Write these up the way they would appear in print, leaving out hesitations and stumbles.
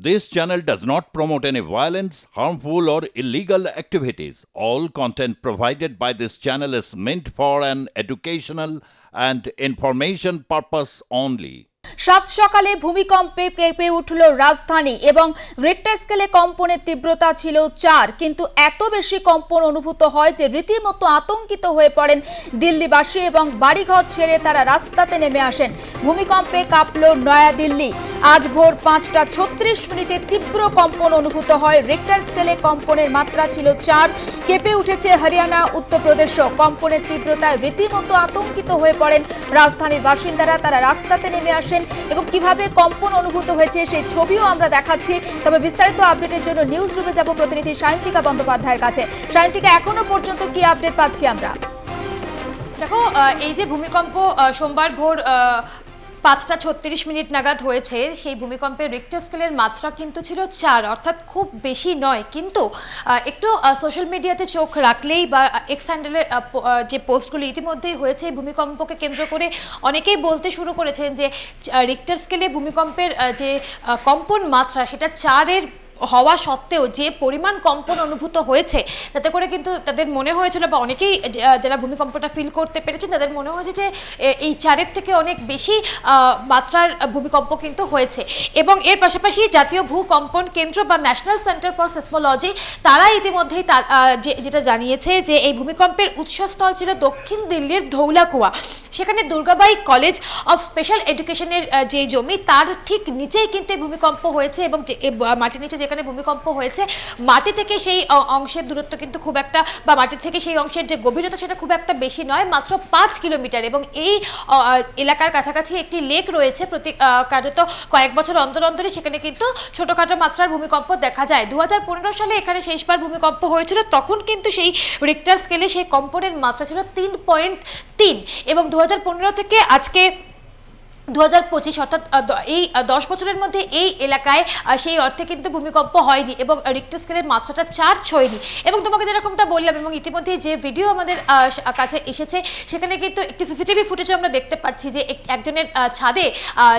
This channel does not promote any violence, harmful, or illegal activities. All content provided by this channel is meant for an educational and information purpose only. সাত সকালে ভূমিকম্পে কেঁপে উঠল রাজধানী এবং Richter স্কেলে কম্পনের তীব্রতা ছিল 4 কিন্তু এত বেশি কম্পন অনুভূত হয় যে রীতিমতো আতঙ্কিত হয়ে পড়েন দিল্লিবাসী এবং বাড়িঘর ছেড়ে তারা রাস্তাতে নেমে আসেন। ভূমিকম্পে কাঁপল নয়াদিল্লি। আজ ভোর 5:36 তীব্র কম্পন অনুভূত হয়। রিক্টার স্কেলে কম্পনের মাত্রা ছিল 4। কেঁপে উঠেছে হরিয়ানা, উত্তরপ্রদেশও। কম্পনের তীব্রতায় রীতিমতো আতঙ্কিত হয়ে পড়েন রাজধানীর বাসিন্দারা। তারা রাস্তাতে নেমে আসেন এবং কিভাবে কম্পন অনুভূত হয়েছে সেই ছবিও আমরা দেখাচ্ছি। তবে বিস্তারিত আপডেটের জন্য নিউজ রুমে যাব প্রতিনিধি সায়ন্তিকা বন্দ্যোপাধ্যায়ের কাছে। সায়ন্তিকা, এখনো পর্যন্ত কি আপডেট পাচ্ছি আমরা? দেখো, এই যে ভূমিকম্প সোমবার ভোর 5:36 নাগাদ হয়েছে, সেই ভূমিকম্পের রিক্টার স্কেলের মাত্রা কিন্তু ছিল 4, অর্থাৎ খুব বেশি নয়। কিন্তু একটু সোশ্যাল মিডিয়াতে চোখ রাখলেই বা এক্স হ্যান্ডেলের যে পোস্টগুলি ইতিমধ্যেই হয়েছে এই ভূমিকম্পকে কেন্দ্র করে অনেকেই বলতে শুরু করেছেন যে রিক্টার স্কেলে ভূমিকম্পের যে কম্পন মাত্রা সেটা 4-এর হওয়া সত্ত্বেও যে পরিমাণ কম্পন অনুভূত হয়েছে তাতে করে কিন্তু তাদের মনে হয়েছিল, বা অনেকেই যারা ভূমিকম্পটা ফিল করতে পেরেছেন তাদের মনে হয়েছে যে এই 4-এর থেকে অনেক বেশি মাত্রার ভূমিকম্প কিন্তু হয়েছে। এবং এর পাশাপাশি জাতীয় ভূকম্পন কেন্দ্র বা ন্যাশনাল সেন্টার ফর সিসমোলজি তারা ইতিমধ্যেই যেটা জানিয়েছে যে এই ভূমিকম্পের উৎসস্থল ছিল দক্ষিণ দিল্লির ধৌলাকুয়া। সেখানে দুর্গাবাই কলেজ অফ স্পেশাল এডুকেশনের যে জমি তার ঠিক নিচেই কিন্তু এই ভূমিকম্প হয়েছে এবং মাটির নিচে যেখানে ভূমিকম্প হয়েছে মাটি থেকে সেই অংশের দূরত্ব কিন্তু খুব একটা, বা মাটি থেকে সেই অংশের যে গভীরতা সেটা খুব একটা বেশি নয়, মাত্র 5 কিলোমিটার। এবং এই এলাকার কাছাকাছি একটি লেক রয়েছে। কার্যত কয়েক বছর অন্তর অন্তরই সেখানে কিন্তু ছোটোখাটো মাত্রার ভূমিকম্প দেখা যায়। 2015 সালে এখানে শেষবার ভূমিকম্প হয়েছিল, তখন কিন্তু সেই রিক্টার স্কেলে সেই কম্পনের মাত্রা ছিল 3.3 এবং 2015 থেকে আজকে 2025 অর্থাৎ এই 10 বছরের মধ্যে এই এলাকায় সেই অর্থে কিন্তু ভূমিকম্প হয়নি এবং রিক্টার স্কেলের মাত্রাটা 4 ছয়নি। এবং তোমাকে যেরকমটা বললাম, এবং ইতিমধ্যে যে ভিডিও আমাদের কাছে এসেছে সেখানে কিন্তু একটি সিসিটিভি ফুটেজও আমরা দেখতে পাচ্ছি যে একজনের ছাদে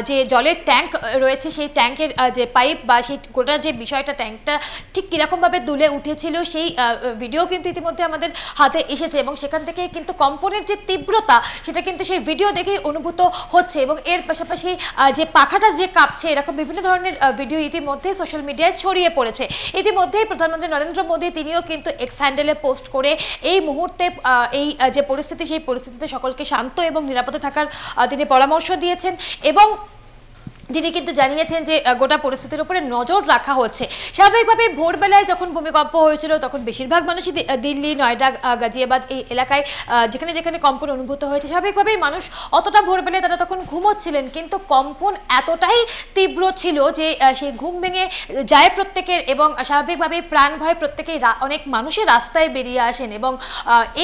যে জলের ট্যাঙ্ক রয়েছে সেই ট্যাঙ্কের যে পাইপ বা সেই গোটা যে বিষয়টা ট্যাঙ্কটা ঠিক কীরকমভাবে দুলে উঠেছিল সেই ভিডিও কিন্তু ইতিমধ্যে আমাদের হাতে এসেছে এবং সেখান থেকে কিন্তু কম্পনের যে তীব্রতা সেটা কিন্তু সেই ভিডিও দেখেই অনুভূত হচ্ছে। এবং এর পাশাপাশি যে পাখাটা যে কাঁপছে এরকম বিভিন্ন ধরনের ভিডিও ইতিমধ্যে সোশ্যাল মিডিয়ায় ছড়িয়ে পড়েছে। ইতিমধ্যেই প্রধানমন্ত্রী নরেন্দ্র মোদী তিনিও কিন্তু এক্স হ্যান্ডেলে পোস্ট করে এই মুহূর্তে এই যে পরিস্থিতি সেই পরিস্থিতিতে সকলকে শান্ত এবং নিরাপদে থাকার তিনি পরামর্শ দিয়েছেন এবং তিনি কিন্তু জানিয়েছেন যে গোটা পরিস্থিতির উপরে নজর রাখা হচ্ছে। স্বাভাবিকভাবে ভোরবেলায় যখন ভূমিকম্প হয়েছিল তখন বেশিরভাগ মানুষই দিল্লি, নয়ডা, গাজিয়াবাদ এই এলাকায় যেখানে যেখানে কম্পন অনুভূত হয়েছে স্বাভাবিকভাবেই মানুষ অতটা ভোরবেলায় তারা তখন ঘুমোচ্ছিলেন, কিন্তু কম্পন এতটাই তীব্র ছিল যে সেই ঘুম ভেঙে যায় প্রত্যেকের এবং স্বাভাবিকভাবেই প্রাণ ভয়ে প্রত্যেকেই অনেক মানুষই রাস্তায় বেরিয়ে আসেন। এবং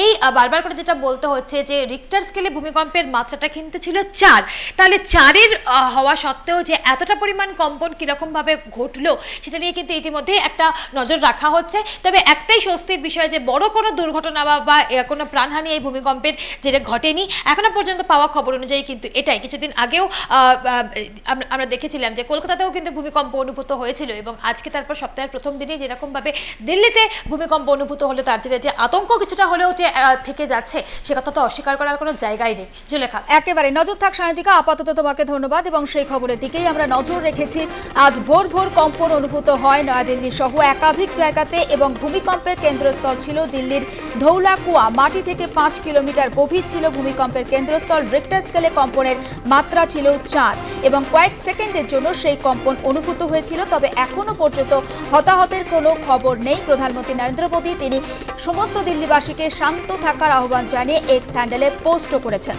এই বারবার করে যেটা বলতে হচ্ছে যে রিক্টার স্কেলে ভূমিকম্পের মাত্রাটা কিন্তু ছিল 4, তাহলে 4-এর হওয়া সত্ত্বেও যে এতটা পরিমাণ কম্পন কিরকমভাবে ঘটলো সেটা নিয়ে কিন্তু ইতিমধ্যে একটা নজর রাখা হচ্ছে। তবে একটাই স্বস্তির বিষয় যে বড় কোনো দুর্ঘটনা বা কোনো প্রাণহানি এই ভূমিকম্পের যেটা ঘটেনি এখনো পর্যন্ত পাওয়া খবর অনুযায়ী। কিন্তু এটাই কিছুদিন আগেও আমরা দেখেছিলাম যে কলকাতাতেও কিন্তু ভূমিকম্প অনুভূত হয়েছিল এবং আজকে তারপর সপ্তাহের প্রথম দিনেই যেরকমভাবে দিল্লিতে ভূমিকম্প অনুভূত হলো তার যে আতঙ্ক কিছুটা হলেও যে থেকে যাচ্ছে সে কথা তো অস্বীকার করার কোনো জায়গাই নেই। জুলেখা, একেবারে নজর থাক সায়ন্তিকা, আপাতত তোমাকে ধন্যবাদ। এবং সেই খবরের দিকেই আমরা নজর রেখেছি। আজ ভোর ভোর কম্পন অনুভূত হয় নয়াদিল্লি সহ একাধিক জায়গাতে এবং ভূমিকম্পের কেন্দ্রস্থল ছিল দিল্লির ধৌলাকুয়া। মাটি থেকে 5 কিলোমিটার গভীর ছিল ভূমিকম্পের কেন্দ্রস্থল। রিক্টার স্কেলে কম্পনের মাত্রা ছিল 4 এবং কয়েক সেকেন্ডের জন্য সেই কম্পন অনুভূত হয়েছিল। তবে এখনো পর্যন্ত হতাহতের কোনো খবর নেই। প্রধানমন্ত্রী নরেন্দ্র মোদী তিনি সমস্ত দিল্লিবাসীকে শান্ত থাকার আহ্বান জানিয়ে এক্স হ্যান্ডেলে পোস্টও করেছেন।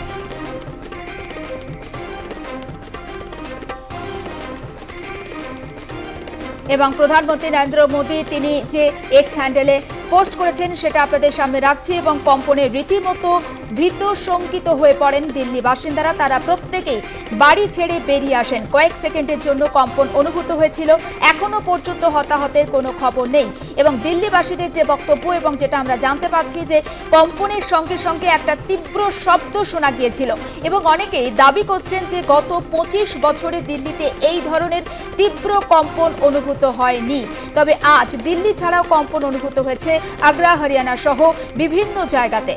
এবং প্রধানমন্ত্রী নরেন্দ্র মোদী তিনি যে এক্স হ্যান্ডেলে পোস্ট করেছেন সেটা আপনাদের সামনে রাখছি এবং কম্পনে রীতিমতো ভীত শঙ্কিত হয়ে পড়েন দিল্লি বাসিন্দারা। তারা প্রত্যেকেই বাড়ি ছেড়ে বেরিয়ে আসেন। কয়েক সেকেন্ডের জন্য কম্পন অনুভূত হয়েছিল, এখনো পর্যন্ত হতাহতের কোনো খবর নেই। এবং দিল্লিবাসীদের যে বক্তব্য এবং যেটা আমরা জানতে পাচ্ছি যে কম্পনের সঙ্গে সঙ্গে একটা তীব্র শব্দ শোনা গিয়েছিল এবং অনেকেই দাবি করছেন যে গত 25 বছরে দিল্লিতে এই ধরনের তীব্র কম্পন অনুভূত হয়নি। তবে আজ দিল্লি ছাড়াও কম্পন অনুভূত হয়েছে আগ্রা, হরিয়ানা সহ বিভিন্ন জায়গাতে।